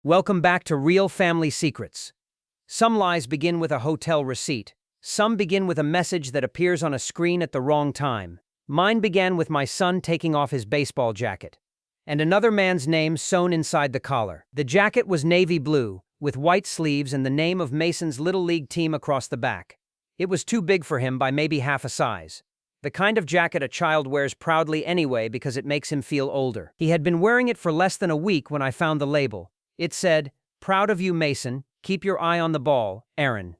Welcome back to Real Family Secrets. Some lies begin with a hotel receipt. Some begin with a message that appears on a screen at the wrong time. Mine began with my son taking off his baseball jacket, and another man's name sewn inside the collar. The jacket was navy blue, with white sleeves and the name of Mason's Little League team across the back. It was too big for him by maybe half a size. The kind of jacket a child wears proudly anyway because it makes him feel older. He had been wearing it for less than a week when I found the label. It said, "Proud of you, Mason. Keep your eye on the ball, Aaron."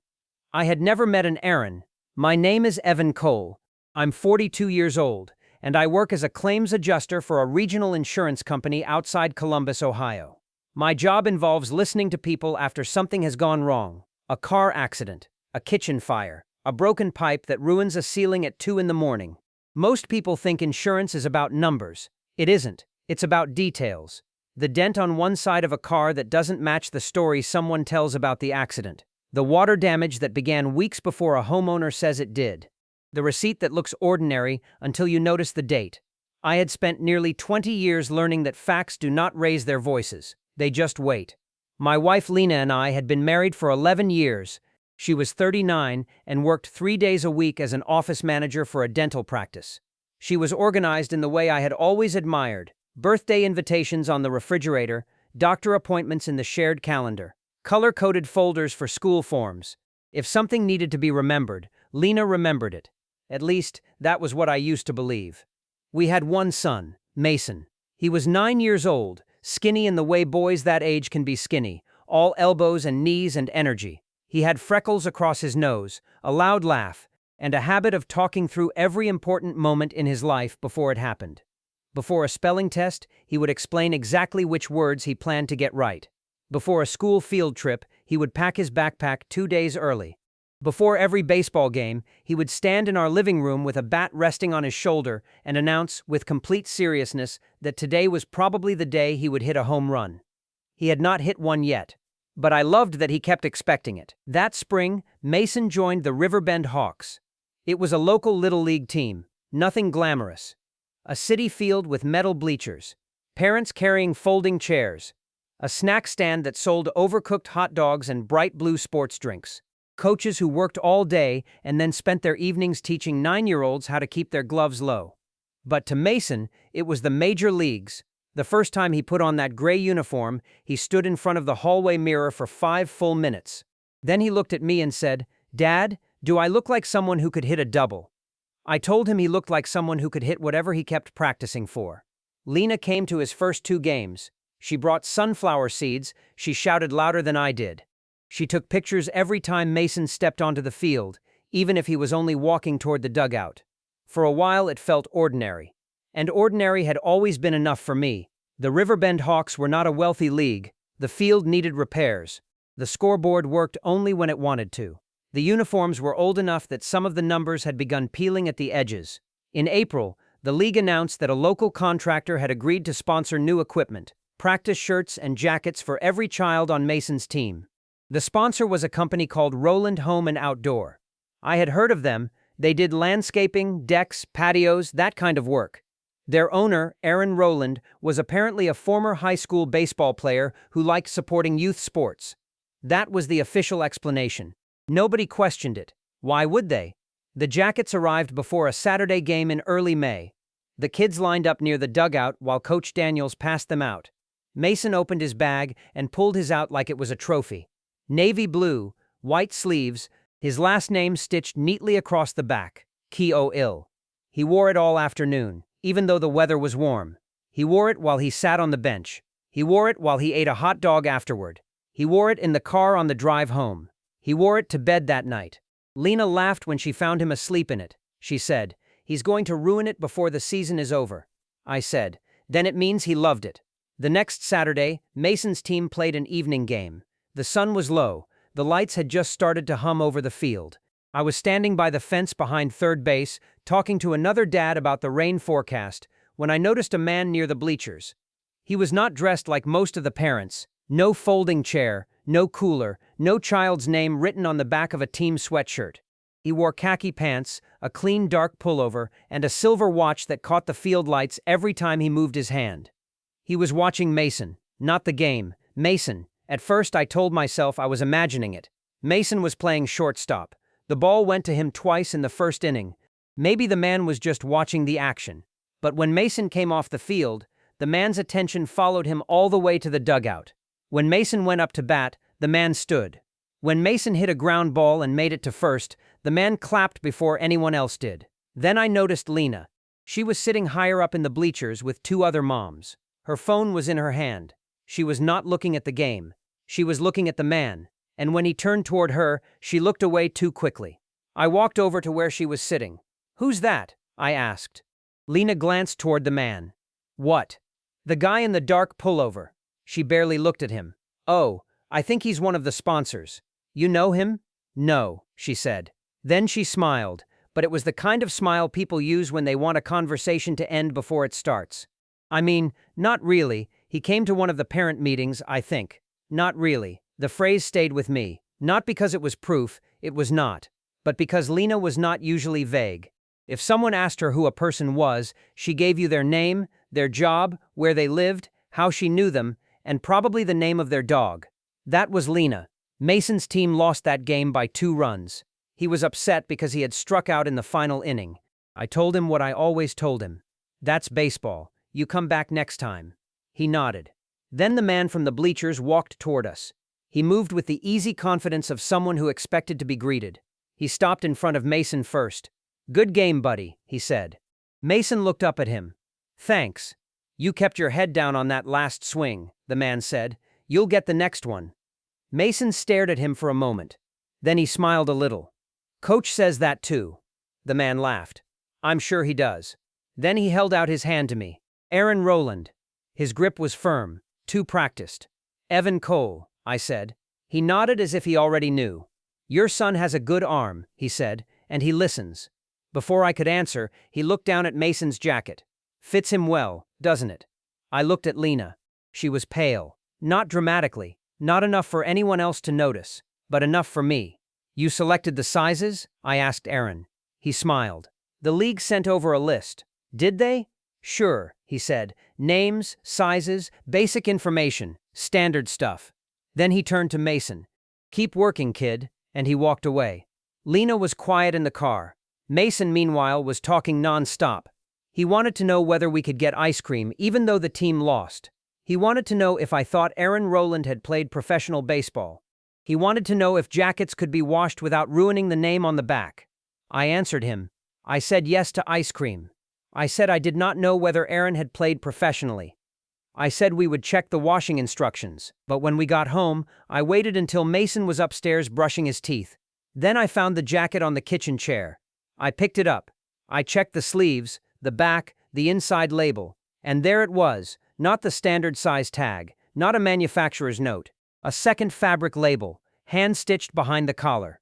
I had never met an Aaron. My name is Evan Cole. I'm 42 years old, and I work as a claims adjuster for a regional insurance company outside Columbus, Ohio. My job involves listening to people after something has gone wrong: a car accident, a kitchen fire, a broken pipe that ruins a ceiling at 2 in the morning. Most people think insurance is about numbers. It isn't. It's about details. The dent on one side of a car that doesn't match the story someone tells about the accident. The water damage that began weeks before a homeowner says it did. The receipt that looks ordinary until you notice the date. I had spent nearly 20 years learning that facts do not raise their voices. They just wait. My wife Lena and I had been married for 11 years. She was 39 and worked 3 days a week as an office manager for a dental practice. She was organized in the way I had always admired: birthday invitations on the refrigerator, doctor appointments in the shared calendar, color-coded folders for school forms. If something needed to be remembered, Lena remembered it. At least, that was what I used to believe. We had one son, Mason. He was 9 years old, skinny in the way boys that age can be skinny, all elbows and knees and energy. He had freckles across his nose, a loud laugh, and a habit of talking through every important moment in his life before it happened. Before a spelling test, he would explain exactly which words he planned to get right. Before a school field trip, he would pack his backpack 2 days early. Before every baseball game, he would stand in our living room with a bat resting on his shoulder and announce, with complete seriousness, that today was probably the day he would hit a home run. He had not hit one yet, but I loved that he kept expecting it. That spring, Mason joined the Riverbend Hawks. It was a local Little League team, nothing glamorous. A city field with metal bleachers, parents carrying folding chairs, a snack stand that sold overcooked hot dogs and bright blue sports drinks, coaches who worked all day and then spent their evenings teaching 9-year-olds how to keep their gloves low. But to Mason, it was the major leagues. The first time he put on that gray uniform, he stood in front of the hallway mirror for 5 full minutes. Then he looked at me and said, "Dad, do I look like someone who could hit a double?" I told him he looked like someone who could hit whatever he kept practicing for. Lena came to his first 2 games. She brought sunflower seeds. She shouted louder than I did. She took pictures every time Mason stepped onto the field, even if he was only walking toward the dugout. For a while it felt ordinary. And ordinary had always been enough for me. The Riverbend Hawks were not a wealthy league. The field needed repairs. The scoreboard worked only when it wanted to. The uniforms were old enough that some of the numbers had begun peeling at the edges. In April, the league announced that a local contractor had agreed to sponsor new equipment: practice shirts and jackets for every child on Mason's team. The sponsor was a company called Roland Home and Outdoor. I had heard of them. They did landscaping, decks, patios, that kind of work. Their owner, Aaron Rowland, was apparently a former high school baseball player who liked supporting youth sports. That was the official explanation. Nobody questioned it. Why would they? The jackets arrived before a Saturday game in early May. The kids lined up near the dugout while Coach Daniels passed them out. Mason opened his bag and pulled his out like it was a trophy. Navy blue, white sleeves, his last name stitched neatly across the back, K.O.I.L. He wore it all afternoon, even though the weather was warm. He wore it while he sat on the bench. He wore it while he ate a hot dog afterward. He wore it in the car on the drive home. He wore it to bed that night. Lena laughed when she found him asleep in it. She said, "He's going to ruin it before the season is over." I said, "Then it means he loved it." The next Saturday, Mason's team played an evening game. The sun was low. The lights had just started to hum over the field. I was standing by the fence behind third base, talking to another dad about the rain forecast, when I noticed a man near the bleachers. He was not dressed like most of the parents. No folding chair, no cooler, no child's name written on the back of a team sweatshirt. He wore khaki pants, a clean dark pullover, and a silver watch that caught the field lights every time he moved his hand. He was watching Mason, not the game. Mason, At first, I told myself I was imagining it. Mason was playing shortstop. The ball went to him twice in the first inning. Maybe the man was just watching the action. But when Mason came off the field, the man's attention followed him all the way to the dugout. When Mason went up to bat, the man stood. When Mason hit a ground ball and made it to first, the man clapped before anyone else did. Then I noticed Lena. She was sitting higher up in the bleachers with two other moms. Her phone was in her hand. She was not looking at the game. She was looking at the man, and when he turned toward her, she looked away too quickly. I walked over to where she was sitting. "Who's that?" I asked. Lena glanced toward the man. "What?" "The guy in the dark pullover." She barely looked at him. "Oh, I think he's one of the sponsors. You know him?" "No," she said. Then she smiled, but it was the kind of smile people use when they want a conversation to end before it starts. "I mean, not really. He came to one of the parent meetings, I think." "Not really." The phrase stayed with me, not because it was proof, it was not, but because Lena was not usually vague. If someone asked her who a person was, she gave you their name, their job, where they lived, how she knew them, and probably the name of their dog. That was Lena. Mason's team lost that game by 2 runs. He was upset because he had struck out in the final inning. I told him what I always told him. "That's baseball. You come back next time." He nodded. Then the man from the bleachers walked toward us. He moved with the easy confidence of someone who expected to be greeted. He stopped in front of Mason first. "Good game, buddy," he said. Mason looked up at him. "Thanks. You kept your head down on that last swing," the man said. "You'll get the next one." Mason stared at him for a moment. Then he smiled a little. "Coach says that too." The man laughed. "I'm sure he does." Then he held out his hand to me. "Aaron Rowland." His grip was firm, too practiced. "Evan Cole," I said. He nodded as if he already knew. "Your son has a good arm," he said, "and he listens." Before I could answer, he looked down at Mason's jacket. "Fits him well, doesn't it?" I looked at Lena. She was pale. Not dramatically, not enough for anyone else to notice, but enough for me. "You selected the sizes?" I asked Aaron. He smiled. "The league sent over a list." "Did they?" "Sure," he said. "Names, sizes, basic information, standard stuff." Then he turned to Mason. "Keep working, kid," and he walked away. Lena was quiet in the car. Mason, meanwhile, was talking non-stop. He wanted to know whether we could get ice cream even though the team lost. He wanted to know if I thought Aaron Rowland had played professional baseball. He wanted to know if jackets could be washed without ruining the name on the back. I answered him. I said yes to ice cream. I said I did not know whether Aaron had played professionally. I said we would check the washing instructions, but when we got home, I waited until Mason was upstairs brushing his teeth. Then I found the jacket on the kitchen chair. I picked it up. I checked the sleeves, the back, the inside label, and there it was, not the standard size tag, not a manufacturer's note, a second fabric label, hand-stitched behind the collar.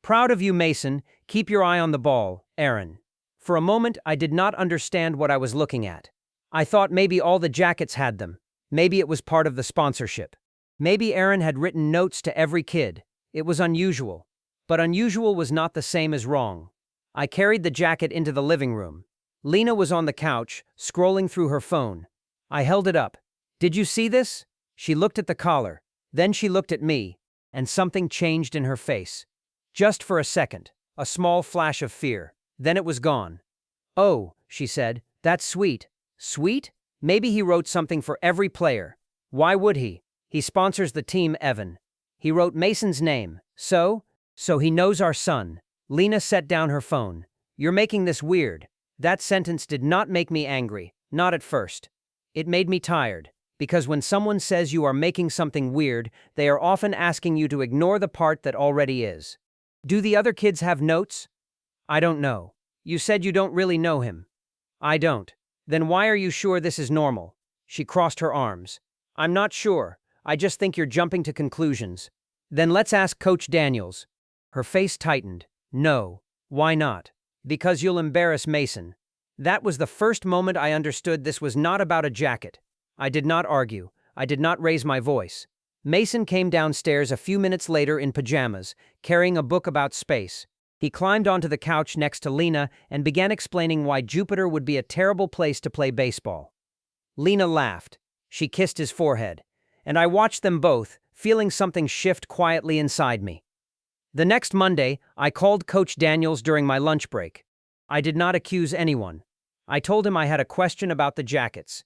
"Proud of you, Mason. Keep your eye on the ball, Aaron." For a moment, I did not understand what I was looking at. I thought maybe all the jackets had them. Maybe it was part of the sponsorship. Maybe Aaron had written notes to every kid. It was unusual. But unusual was not the same as wrong. I carried the jacket into the living room. Lena was on the couch, scrolling through her phone. I held it up. "Did you see this?" She looked at the collar. Then she looked at me, and something changed in her face. Just for a second, a small flash of fear. Then it was gone. "Oh," she said, "that's sweet." "Sweet? Maybe he wrote something for every player." "Why would he? He sponsors the team, Evan." "He wrote Mason's name. So he knows our son." Lena set down her phone. "You're making this weird." That sentence did not make me angry, not at first. It made me tired, because when someone says you are making something weird, they are often asking you to ignore the part that already is. "Do the other kids have notes?" "I don't know." "You said you don't really know him." "I don't." "Then why are you sure this is normal?" She crossed her arms. "I'm not sure. I just think you're jumping to conclusions." "Then let's ask Coach Daniels." Her face tightened. "No." "Why not?" "Because you'll embarrass Mason." That was the first moment I understood this was not about a jacket. I did not argue. I did not raise my voice. Mason came downstairs a few minutes later in pajamas, carrying a book about space. He climbed onto the couch next to Lena and began explaining why Jupiter would be a terrible place to play baseball. Lena laughed. She kissed his forehead. And I watched them both, feeling something shift quietly inside me. The next Monday, I called Coach Daniels during my lunch break. I did not accuse anyone. I told him I had a question about the jackets.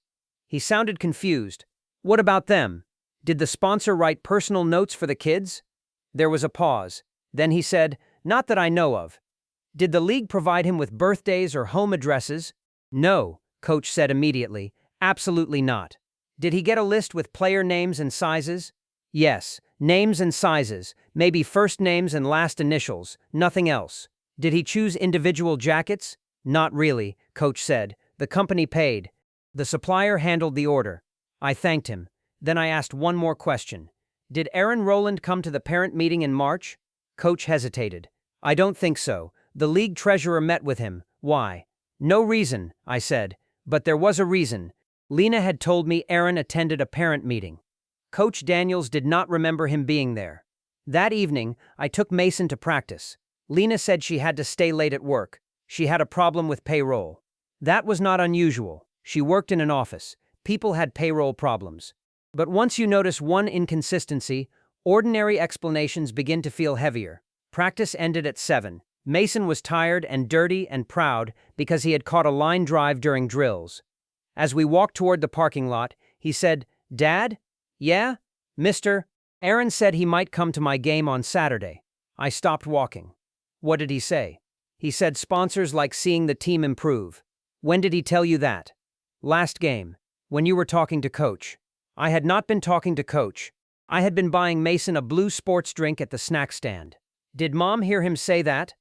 He sounded confused. What about them? Did the sponsor write personal notes for the kids? There was a pause. Then he said, not that I know of. Did the league provide him with birthdays or home addresses? No, Coach said immediately. Absolutely not. Did he get a list with player names and sizes? Yes, names and sizes, maybe first names and last initials, nothing else. Did he choose individual jackets? Not really, Coach said. The company paid. The supplier handled the order. I thanked him. Then I asked one more question. Did Aaron Rowland come to the parent meeting in March? Coach hesitated. I don't think so. The league treasurer met with him. Why? No reason, I said. But there was a reason. Lena had told me Aaron attended a parent meeting. Coach Daniels did not remember him being there. That evening, I took Mason to practice. Lena said she had to stay late at work. She had a problem with payroll. That was not unusual. She worked in an office. People had payroll problems. But once you notice one inconsistency, ordinary explanations begin to feel heavier. Practice ended at 7. Mason was tired and dirty and proud because he had caught a line drive during drills. As we walked toward the parking lot, he said, Dad? Yeah? Mister? Aaron said he might come to my game on Saturday. I stopped walking. What did he say? He said sponsors like seeing the team improve. When did he tell you that? Last game, when you were talking to Coach. I had not been talking to Coach. I had been buying Mason a blue sports drink at the snack stand. Did Mom hear him say that?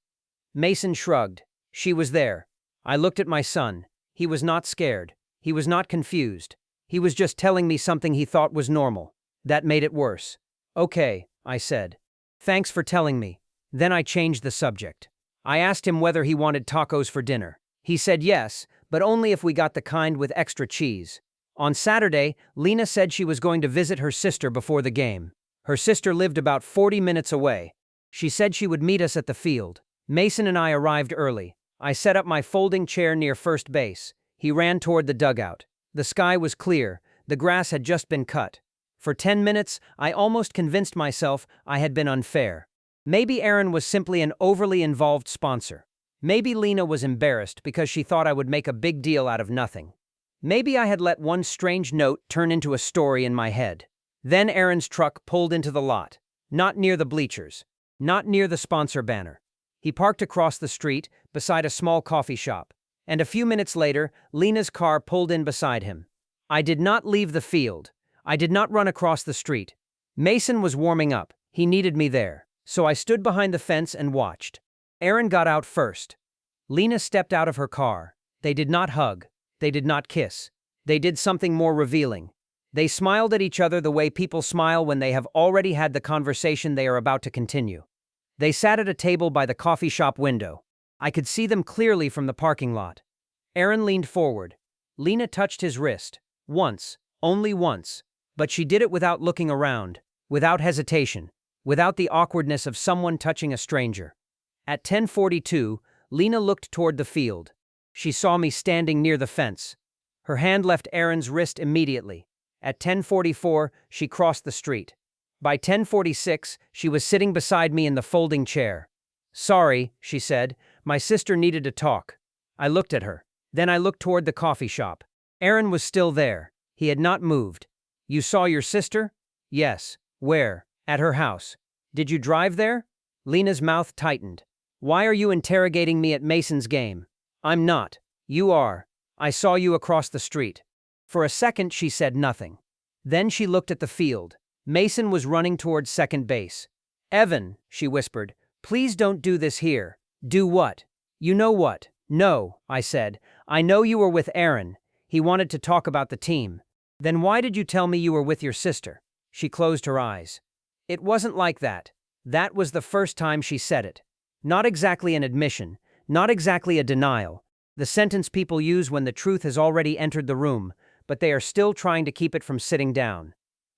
Mason shrugged. She was there. I looked at my son. He was not scared. He was not confused. He was just telling me something he thought was normal. That made it worse. Okay, I said. Thanks for telling me. Then I changed the subject. I asked him whether he wanted tacos for dinner. He said yes, but only if we got the kind with extra cheese. On Saturday, Lena said she was going to visit her sister before the game. Her sister lived about 40 minutes away. She said she would meet us at the field. Mason and I arrived early. I set up my folding chair near first base. He ran toward the dugout. The sky was clear. The grass had just been cut. For 10 minutes, I almost convinced myself I had been unfair. Maybe Aaron was simply an overly involved sponsor. Maybe Lena was embarrassed because she thought I would make a big deal out of nothing. Maybe I had let one strange note turn into a story in my head. Then Aaron's truck pulled into the lot. Not near the bleachers. Not near the sponsor banner. He parked across the street, beside a small coffee shop. And a few minutes later, Lena's car pulled in beside him. I did not leave the field. I did not run across the street. Mason was warming up. He needed me there. So I stood behind the fence and watched. Aaron got out first. Lena stepped out of her car. They did not hug. They did not kiss. They did something more revealing. They smiled at each other the way people smile when they have already had the conversation they are about to continue. They sat at a table by the coffee shop window. I could see them clearly from the parking lot. Aaron leaned forward. Lena touched his wrist. Once. Only once. But she did it without looking around. Without hesitation. Without the awkwardness of someone touching a stranger. At 10:42, Lena looked toward the field. She saw me standing near the fence. Her hand left Aaron's wrist immediately. At 10:44, she crossed the street. By 10:46, she was sitting beside me in the folding chair. Sorry, she said, my sister needed to talk. I looked at her. Then I looked toward the coffee shop. Aaron was still there. He had not moved. You saw your sister? Yes. Where? At her house. Did you drive there? Lena's mouth tightened. Why are you interrogating me at Mason's game? I'm not. You are. I saw you across the street. For a second, she said nothing. Then she looked at the field. Mason was running towards second base. Evan, she whispered, please don't do this here. Do what? You know what? No, I said. I know you were with Aaron. He wanted to talk about the team. Then why did you tell me you were with your sister? She closed her eyes. It wasn't like that. That was the first time she said it. Not exactly an admission, not exactly a denial. The sentence people use when the truth has already entered the room, but they are still trying to keep it from sitting down.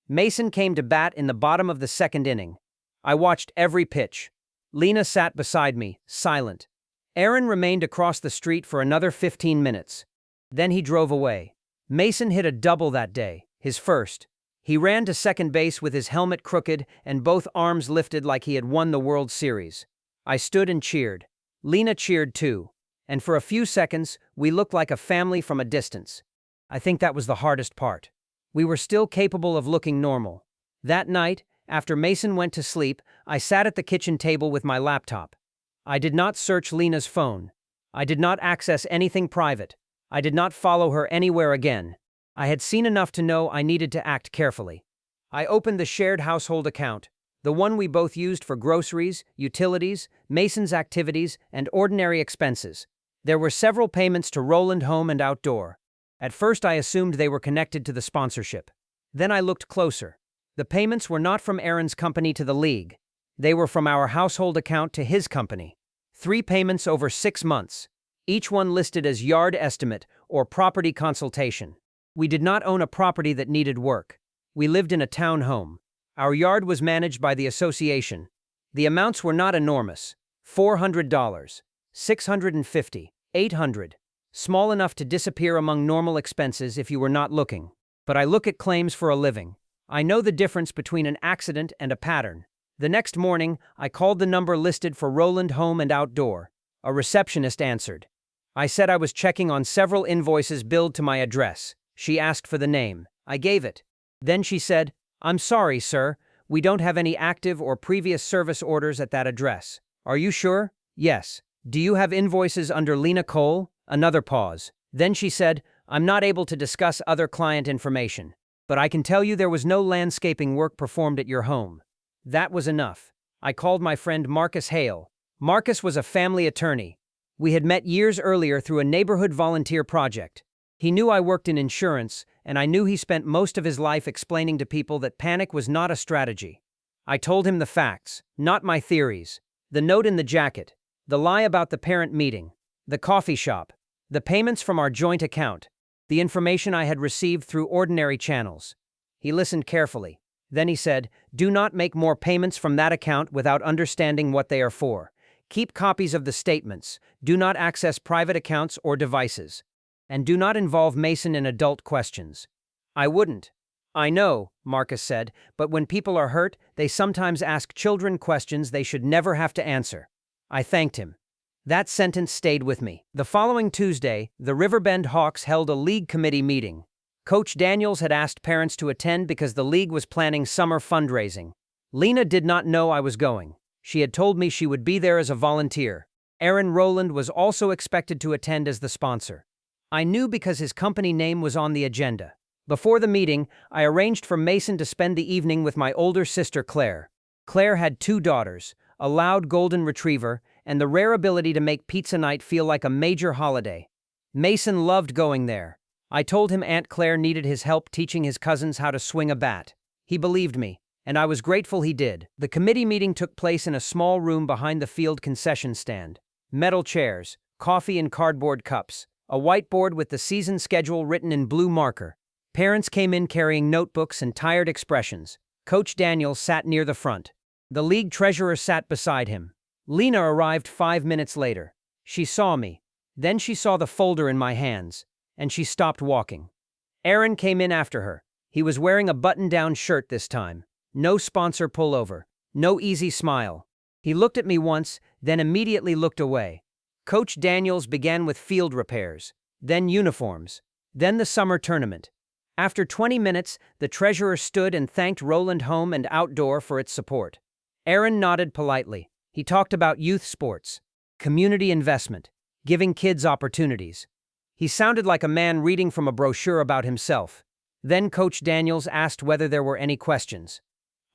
Mason came to bat in the bottom of the second inning. I watched every pitch. Lena sat beside me, silent. Aaron remained across the street for another 15 minutes. Then he drove away. Mason hit a double that day, his first. He ran to second base with his helmet crooked and both arms lifted like he had won the World Series. I stood and cheered. Lena cheered too. And for a few seconds, we looked like a family from a distance. I think that was the hardest part. We were still capable of looking normal. That night, after Mason went to sleep, I sat at the kitchen table with my laptop. I did not search Lena's phone. I did not access anything private. I did not follow her anywhere again. I had seen enough to know I needed to act carefully. I opened the shared household account, the one we both used for groceries, utilities, Mason's activities, and ordinary expenses. There were several payments to Roland Home and Outdoor. At first I assumed they were connected to the sponsorship. Then I looked closer. The payments were not from Aaron's company to the league. They were from our household account to his company. 3 payments over 6 months, each one listed as yard estimate or property consultation. We did not own a property that needed work. We lived in a town home. Our yard was managed by the association. The amounts were not enormous. $400, $650, $800. Small enough to disappear among normal expenses if you were not looking. But I look at claims for a living. I know the difference between an accident and a pattern. The next morning, I called the number listed for Roland Home and Outdoor. A receptionist answered. I said I was checking on several invoices billed to my address. She asked for the name. I gave it. Then she said, "I'm sorry, sir. We don't have any active or previous service orders at that address." "Are you sure?" "Yes." "Do you have invoices under Lena Cole?" Another pause. Then she said, "I'm not able to discuss other client information, but I can tell you there was no landscaping work performed at your home." That was enough. I called my friend Marcus Hale. Marcus was a family attorney. We had met years earlier through a neighborhood volunteer project. He knew I worked in insurance, and I knew he spent most of his life explaining to people that panic was not a strategy. I told him the facts, not my theories. The note in the jacket, the lie about the parent meeting, the coffee shop, the payments from our joint account, the information I had received through ordinary channels. He listened carefully. Then he said, "Do not make more payments from that account without understanding what they are for. Keep copies of the statements. Do not access private accounts or devices. And do not involve Mason in adult questions." I wouldn't. "I know," Marcus said, "but when people are hurt, they sometimes ask children questions they should never have to answer." I thanked him. That sentence stayed with me. The following Tuesday, the Riverbend Hawks held a league committee meeting. Coach Daniels had asked parents to attend because the league was planning summer fundraising. Lena did not know I was going. She had told me she would be there as a volunteer. Aaron Rowland was also expected to attend as the sponsor. I knew because his company name was on the agenda. Before the meeting, I arranged for Mason to spend the evening with my older sister Claire. Claire had 2 daughters, a loud golden retriever, and the rare ability to make pizza night feel like a major holiday. Mason loved going there. I told him Aunt Claire needed his help teaching his cousins how to swing a bat. He believed me, and I was grateful he did. The committee meeting took place in a small room behind the field concession stand. Metal chairs, coffee in cardboard cups, a whiteboard with the season schedule written in blue marker. Parents came in carrying notebooks and tired expressions. Coach Daniels sat near the front. The league treasurer sat beside him. Lena arrived 5 minutes later. She saw me. Then she saw the folder in my hands, and she stopped walking. Aaron came in after her. He was wearing a button-down shirt this time. No sponsor pullover. No easy smile. He looked at me once, then immediately looked away. Coach Daniels began with field repairs, then uniforms, then the summer tournament. After 20 minutes, the treasurer stood and thanked Roland Home and Outdoor for its support. Aaron nodded politely. He talked about youth sports, community investment, giving kids opportunities. He sounded like a man reading from a brochure about himself. Then Coach Daniels asked whether there were any questions.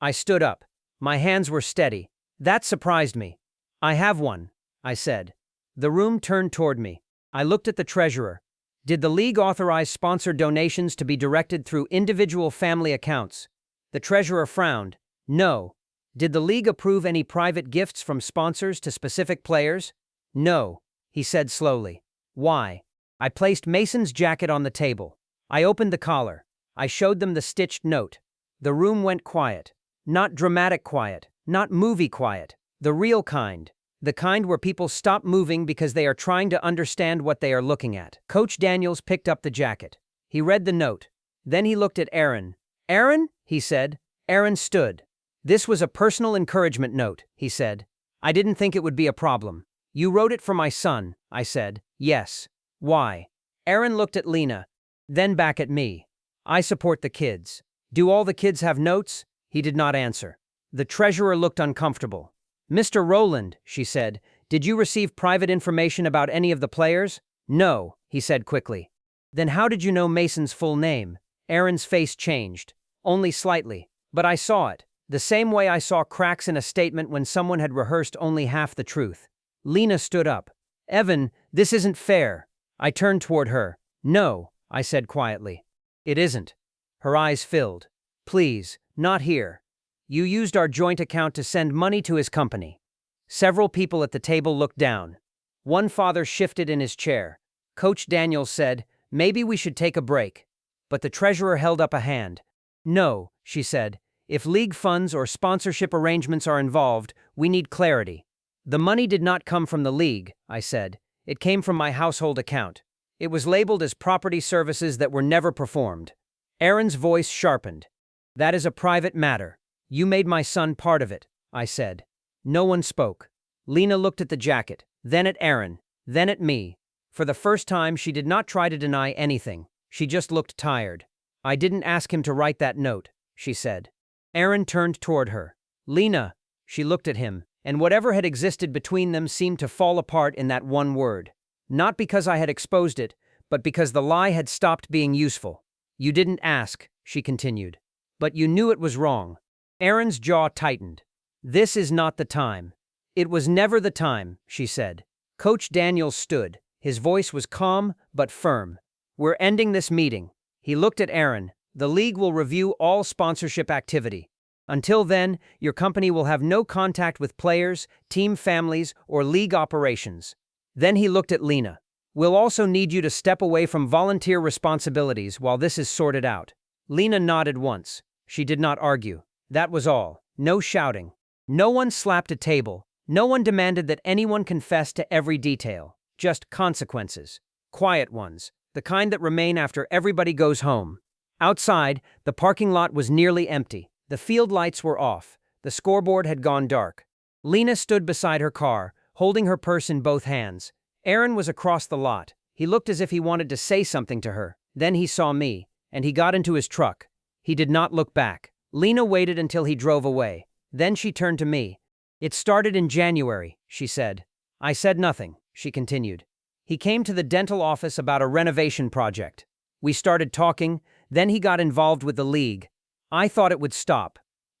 I stood up. My hands were steady. That surprised me. "I have one," I said. The room turned toward me. I looked at the treasurer. Did the league authorize sponsor donations to be directed through individual family accounts? The treasurer frowned. No. Did the league approve any private gifts from sponsors to specific players? No, he said slowly. Why? I placed Mason's jacket on the table. I opened the collar. I showed them the stitched note. The room went quiet. Not dramatic quiet, not movie quiet. The real kind. The kind where people stop moving because they are trying to understand what they are looking at. Coach Daniels picked up the jacket. He read the note. Then he looked at Aaron. "Aaron?" he said. Aaron stood. This was a personal encouragement note, he said. I didn't think it would be a problem. You wrote it for my son, I said. Yes. Why? Aaron looked at Lena, then back at me. I support the kids. Do all the kids have notes? He did not answer. The treasurer looked uncomfortable. Mr. Rowland, she said, did you receive private information about any of the players? No, he said quickly. Then how did you know Mason's full name? Aaron's face changed. Only slightly. But I saw it. The same way I saw cracks in a statement when someone had rehearsed only half the truth. Lena stood up. Evan, this isn't fair. I turned toward her. No, I said quietly. It isn't. Her eyes filled. Please, not here. You used our joint account to send money to his company. Several people at the table looked down. One father shifted in his chair. Coach Daniels said, maybe we should take a break. But the treasurer held up a hand. No, she said. If league funds or sponsorship arrangements are involved, we need clarity. The money did not come from the league, I said. It came from my household account. It was labeled as property services that were never performed. Aaron's voice sharpened. That is a private matter. You made my son part of it, I said. No one spoke. Lena looked at the jacket, then at Aaron, then at me. For the first time, she did not try to deny anything. She just looked tired. I didn't ask him to write that note, she said. Aaron turned toward her. Lena, she looked at him, and whatever had existed between them seemed to fall apart in that one word. Not because I had exposed it, but because the lie had stopped being useful. You didn't ask, she continued. But you knew it was wrong. Aaron's jaw tightened. This is not the time. It was never the time, she said. Coach Daniels stood. His voice was calm but firm. We're ending this meeting. He looked at Aaron. The league will review all sponsorship activity. Until then, your company will have no contact with players, team families, or league operations. Then he looked at Lena. We'll also need you to step away from volunteer responsibilities while this is sorted out. Lena nodded once. She did not argue. That was all. No shouting. No one slapped a table. No one demanded that anyone confess to every detail. Just consequences. Quiet ones. The kind that remain after everybody goes home. Outside, the parking lot was nearly empty. The field lights were off. The scoreboard had gone dark. Lena stood beside her car, holding her purse in both hands. Aaron was across the lot. He looked as if he wanted to say something to her. Then he saw me, and he got into his truck. He did not look back. Lena waited until he drove away. Then she turned to me. It started in January, she said. I said nothing, she continued. He came to the dental office about a renovation project. We started talking, then he got involved with the league. I thought it would stop.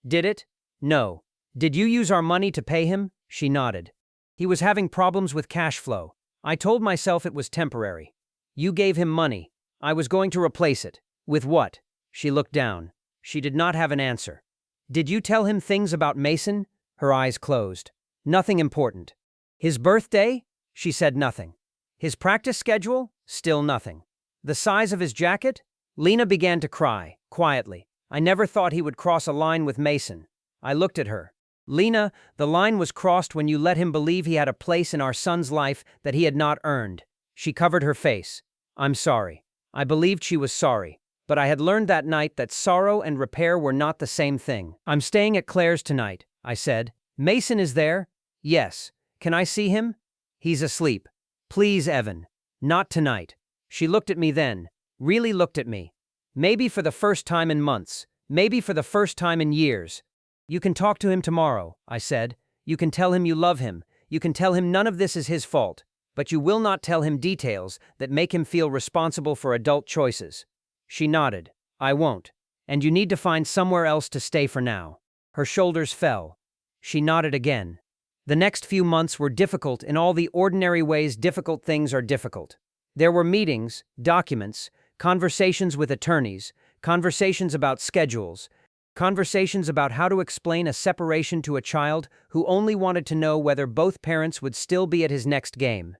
Did it? No. Did you use our money to pay him? She nodded. He was having problems with cash flow. I told myself it was temporary. You gave him money. I was going to replace it. With what? She looked down. She did not have an answer. Did you tell him things about Mason? Her eyes closed. Nothing important. His birthday? She said nothing. His practice schedule? Still nothing. The size of his jacket? Lena began to cry, quietly. I never thought he would cross a line with Mason. I looked at her. Lena, the line was crossed when you let him believe he had a place in our son's life that he had not earned. She covered her face. I'm sorry. I believed she was sorry. But I had learned that night that sorrow and repair were not the same thing. I'm staying at Claire's tonight, I said. Mason is there? Yes. Can I see him? He's asleep. Please, Evan. Not tonight. She looked at me then. Really looked at me. Maybe for the first time in months. Maybe for the first time in years. You can talk to him tomorrow, I said. You can tell him you love him. You can tell him none of this is his fault. But you will not tell him details that make him feel responsible for adult choices. She nodded. I won't. And you need to find somewhere else to stay for now. Her shoulders fell. She nodded again. The next few months were difficult in all the ordinary ways difficult things are difficult. There were meetings, documents, conversations with attorneys, conversations about schedules, conversations about how to explain a separation to a child who only wanted to know whether both parents would still be at his next game.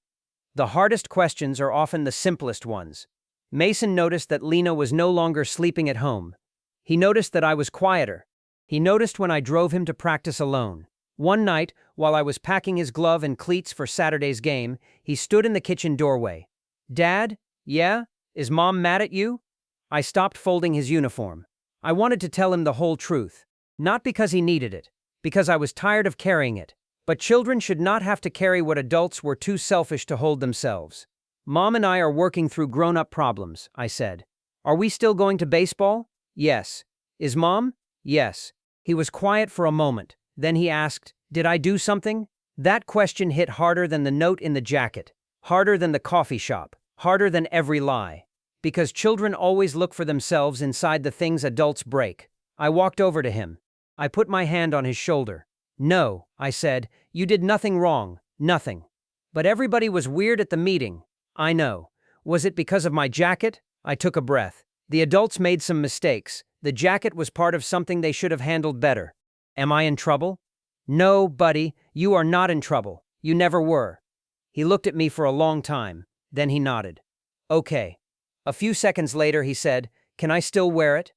The hardest questions are often the simplest ones. Mason noticed that Lena was no longer sleeping at home. He noticed that I was quieter. He noticed when I drove him to practice alone. One night, while I was packing his glove and cleats for Saturday's game, he stood in the kitchen doorway. Dad? Yeah? Is Mom mad at you? I stopped folding his uniform. I wanted to tell him the whole truth. Not because he needed it, because I was tired of carrying it. But children should not have to carry what adults were too selfish to hold themselves. Mom and I are working through grown-up problems, I said. Are we still going to baseball? Yes. Is Mom? Yes. He was quiet for a moment. Then he asked, did I do something? That question hit harder than the note in the jacket, harder than the coffee shop, harder than every lie. Because children always look for themselves inside the things adults break. I walked over to him. I put my hand on his shoulder. No, I said, you did nothing wrong, nothing. But everybody was weird at the meeting. I know. Was it because of my jacket? I took a breath. The adults made some mistakes. The jacket was part of something they should have handled better. Am I in trouble? No, buddy, you are not in trouble. You never were. He looked at me for a long time. Then he nodded. Okay. A few seconds later, he said, can I still wear it?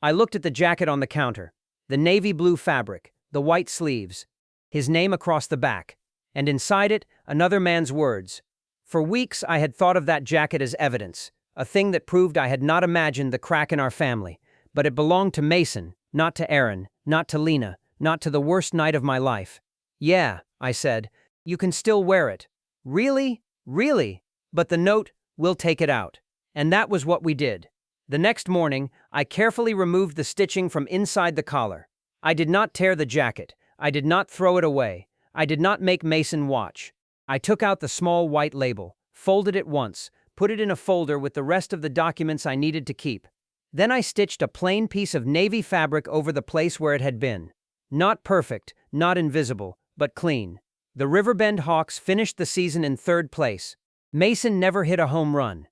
I looked at the jacket on the counter. The navy blue fabric, the white sleeves, his name across the back, and inside it, another man's words. For weeks, I had thought of that jacket as evidence, a thing that proved I had not imagined the crack in our family, but it belonged to Mason, not to Aaron, not to Lena, not to the worst night of my life. Yeah, I said, you can still wear it. Really? Really? But the note, we'll take it out. And that was what we did. The next morning, I carefully removed the stitching from inside the collar. I did not tear the jacket. I did not throw it away. I did not make Mason watch. I took out the small white label, folded it once, put it in a folder with the rest of the documents I needed to keep. Then I stitched a plain piece of navy fabric over the place where it had been. Not perfect, not invisible, but clean. The Riverbend Hawks finished the season in third place. Mason never hit a home run.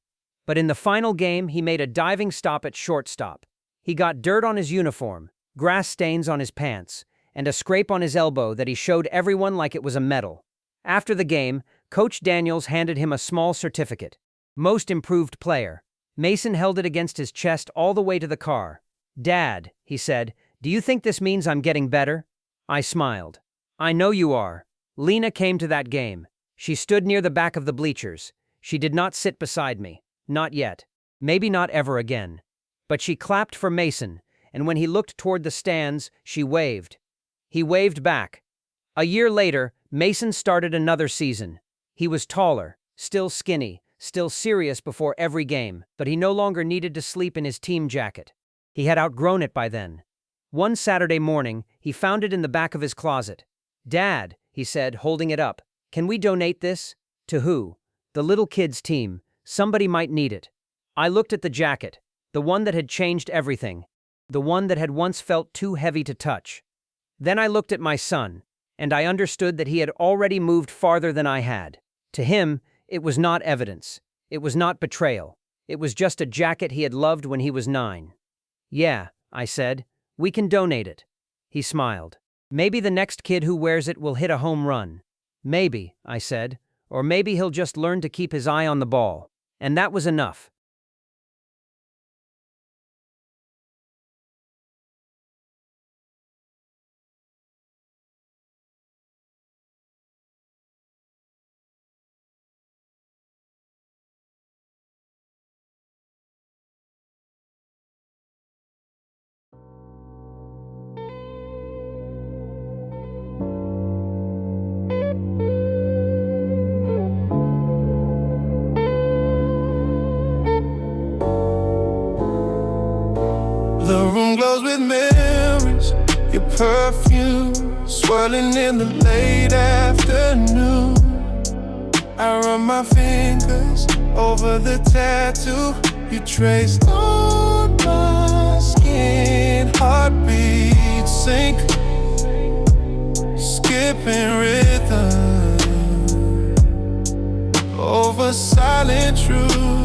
But in the final game, he made a diving stop at shortstop. He got dirt on his uniform, grass stains on his pants, and a scrape on his elbow that he showed everyone like it was a medal. After the game, Coach Daniels handed him a small certificate. Most improved player. Mason held it against his chest all the way to the car. Dad, he said, do you think this means I'm getting better? I smiled. I know you are. Lena came to that game. She stood near the back of the bleachers. She did not sit beside me. Not yet. Maybe not ever again. But she clapped for Mason, and when he looked toward the stands, she waved. He waved back. A year later, Mason started another season. He was taller, still skinny, still serious before every game, but he no longer needed to sleep in his team jacket. He had outgrown it by then. One Saturday morning, he found it in the back of his closet. Dad, he said, holding it up, can we donate this? To who? The little kids' team. Somebody might need it. I looked at the jacket, the one that had changed everything, the one that had once felt too heavy to touch. Then I looked at my son, and I understood that he had already moved farther than I had. To him, it was not evidence. It was not betrayal. It was just a jacket he had loved when he was 9. Yeah, I said, we can donate it. He smiled. Maybe the next kid who wears it will hit a home run. Maybe, I said, or maybe he'll just learn to keep his eye on the ball. And that was enough. The room glows with memories, your perfume swirling in the late afternoon. I run my fingers over the tattoo you traced on my skin. Heartbeats sync, skipping rhythm over silent truth.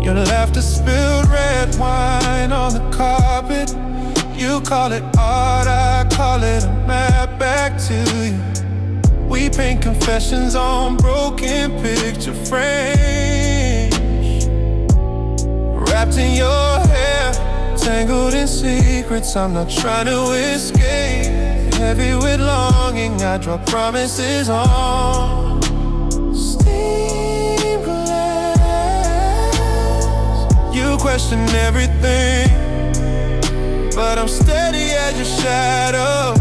Your laughter spilled red wine on the carpet. You call it art, I call it a map back to you. We paint confessions on broken picture frames, wrapped in your hair, tangled in secrets I'm not trying to escape. Heavy with longing, I draw promises on steam glass. You question everything, but I'm steady as your shadow.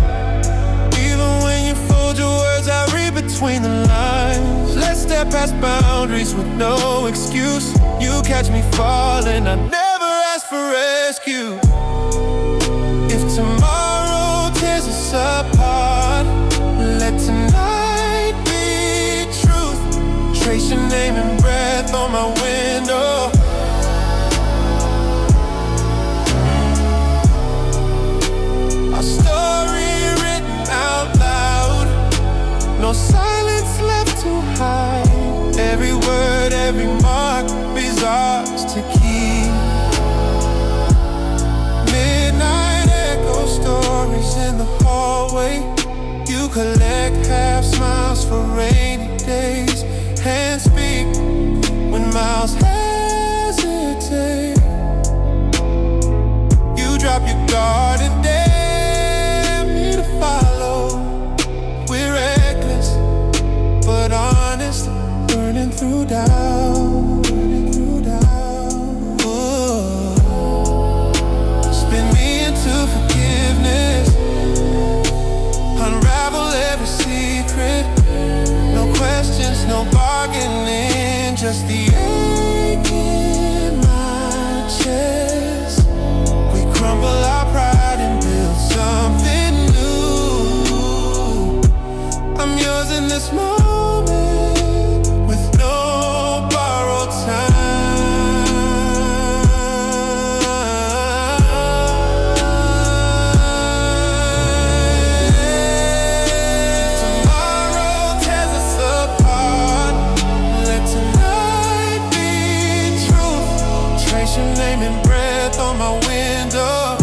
Even when you fold your words, I read between the lines. Let's step past boundaries with no excuse. You catch me falling, I never ask for rescue. If tomorrow tears us apart, let tonight be truth. Trace your name and breath on my window. Our story written out loud, no silence left to hide. Every word, every mark is ours to keep. Midnight echo stories in the hallway. You collect half smiles for rainy days. Hands speak when mouths hesitate. You drop your guard and dare me to follow. We're reckless, but honest, burning through doubt. Spin me into forgiveness, unravel every secret. No questions, no bargaining, just the ache in my chest. We crumble our pride and build something new. I'm yours in this moment, with no borrowed time. Tomorrow tears us apart, let tonight be truth. Trace your name and breath on my window.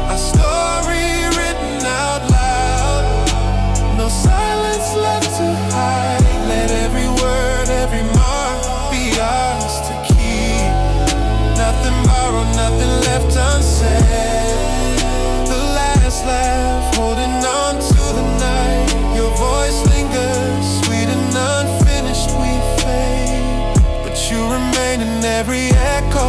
A story written out loud, no silence left to hide. Let every word, every mark be ours to keep. Nothing borrowed, nothing left unsaid. The last laugh, holding on to the night. Your voice lingers, sweet and unfinished we fade, but you remain in every echo